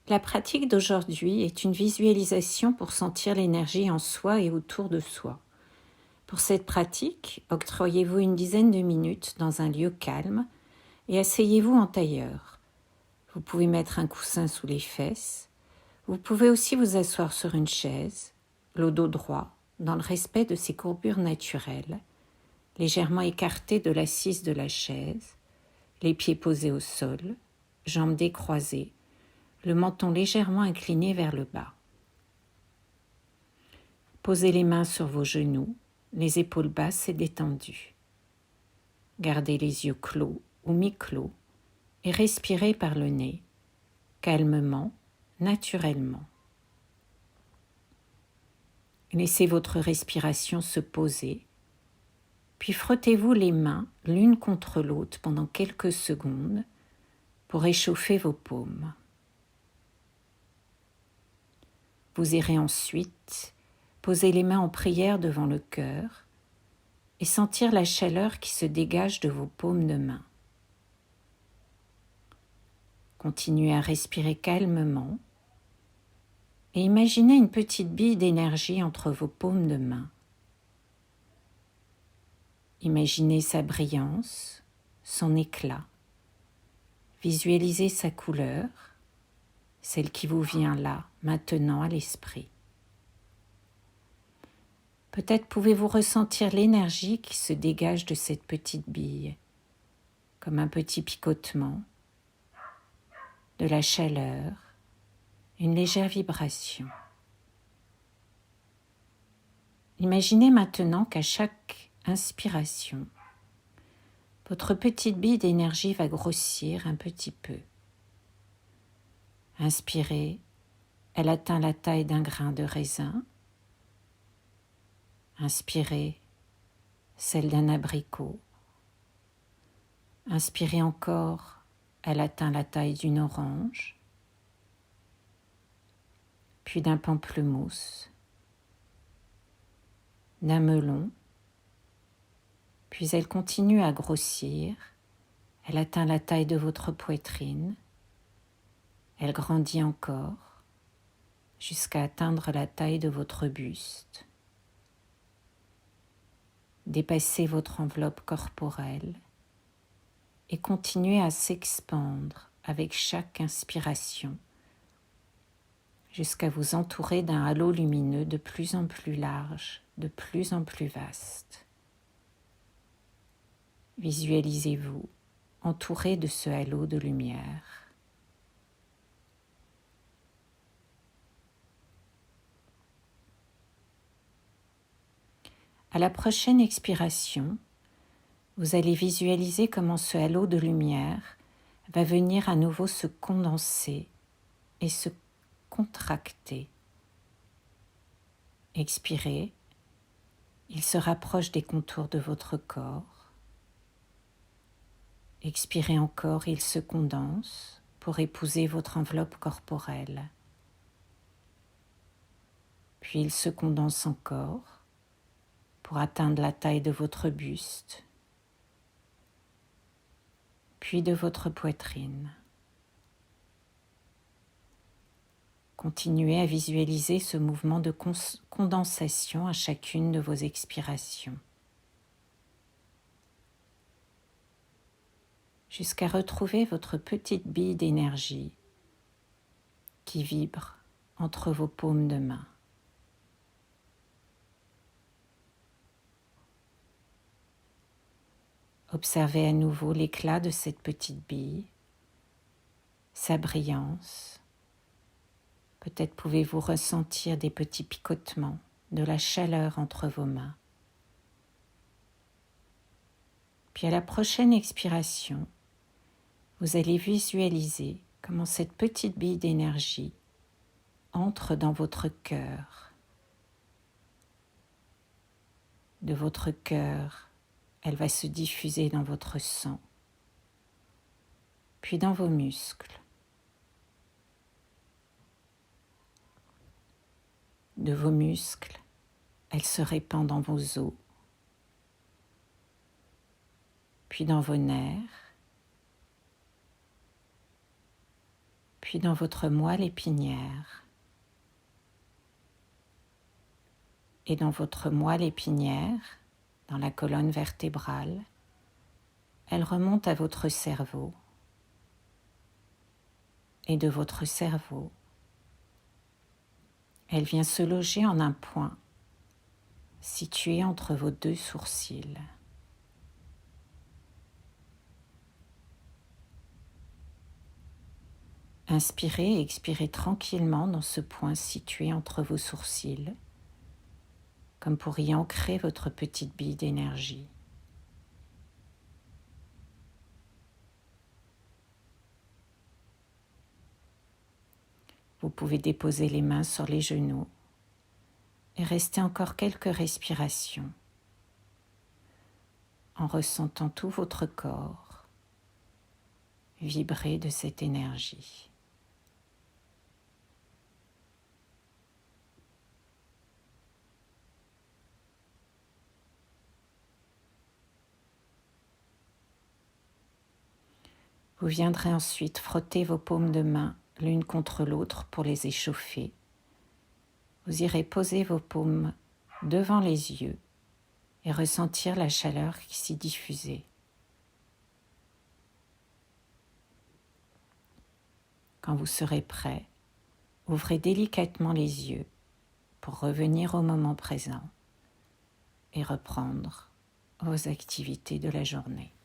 La pratique d'aujourd'hui est une visualisation pour sentir l'énergie en soi et autour de soi. Pour cette pratique, octroyez-vous une dizaine de minutes dans un lieu calme et asseyez-vous en tailleur. Vous pouvez mettre un coussin sous les fesses. Vous pouvez aussi vous asseoir sur une chaise, le dos droit, dans le respect de ses courbures naturelles, légèrement écarté de l'assise de la chaise, les pieds posés au sol, jambes décroisées, le menton légèrement incliné vers le bas. Posez les mains sur vos genoux, les épaules basses et détendues. Gardez les yeux clos ou mi-clos et respirez par le nez, calmement, naturellement. Laissez votre respiration se poser, puis frottez-vous les mains l'une contre l'autre pendant quelques secondes pour réchauffer vos paumes. Vous irez ensuite poser les mains en prière devant le cœur et sentir la chaleur qui se dégage de vos paumes de main. Continuez à respirer calmement et imaginez une petite bille d'énergie entre vos paumes de main. Imaginez sa brillance, son éclat. Visualisez sa couleur, celle qui vous vient là, maintenant à l'esprit. Peut-être pouvez-vous ressentir l'énergie qui se dégage de cette petite bille, comme un petit picotement, de la chaleur, une légère vibration. Imaginez maintenant qu'à chaque inspiration, votre petite bille d'énergie va grossir un petit peu. Inspirez, elle atteint la taille d'un grain de raisin. Inspirez, celle d'un abricot. Inspirez encore, elle atteint la taille d'une orange, puis d'un pamplemousse, d'un melon, puis elle continue à grossir, elle atteint la taille de votre poitrine, elle grandit encore jusqu'à atteindre la taille de votre buste. Dépassez votre enveloppe corporelle et continuez à s'expandre avec chaque inspiration jusqu'à vous entourer d'un halo lumineux de plus en plus large, de plus en plus vaste. Visualisez-vous entouré de ce halo de lumière. À la prochaine expiration, vous allez visualiser comment ce halo de lumière va venir à nouveau se condenser et se contracter. Expirez, il se rapproche des contours de votre corps. Expirez encore, il se condense pour épouser votre enveloppe corporelle. Puis il se condense encore pour atteindre la taille de votre buste, puis de votre poitrine. Continuez à visualiser ce mouvement de condensation à chacune de vos expirations, jusqu'à retrouver votre petite bille d'énergie qui vibre entre vos paumes de main. Observez à nouveau l'éclat de cette petite bille, sa brillance. Peut-être pouvez-vous ressentir des petits picotements, de la chaleur entre vos mains. Puis à la prochaine expiration, vous allez visualiser comment cette petite bille d'énergie entre dans votre cœur. De votre cœur, elle va se diffuser dans votre sang, puis dans vos muscles. De vos muscles, elle se répand dans vos os, puis dans vos nerfs, puis dans votre moelle épinière. Et dans votre moelle épinière, dans la colonne vertébrale, elle remonte à votre cerveau. Et de votre cerveau, elle vient se loger en un point situé entre vos deux sourcils. Inspirez et expirez tranquillement dans ce point situé entre vos sourcils, comme pour y ancrer votre petite bille d'énergie. Vous pouvez déposer les mains sur les genoux et rester encore quelques respirations en ressentant tout votre corps vibrer de cette énergie. Vous viendrez ensuite frotter vos paumes de main l'une contre l'autre pour les échauffer. Vous irez poser vos paumes devant les yeux et ressentir la chaleur qui s'y diffusait. Quand vous serez prêt, ouvrez délicatement les yeux pour revenir au moment présent et reprendre vos activités de la journée.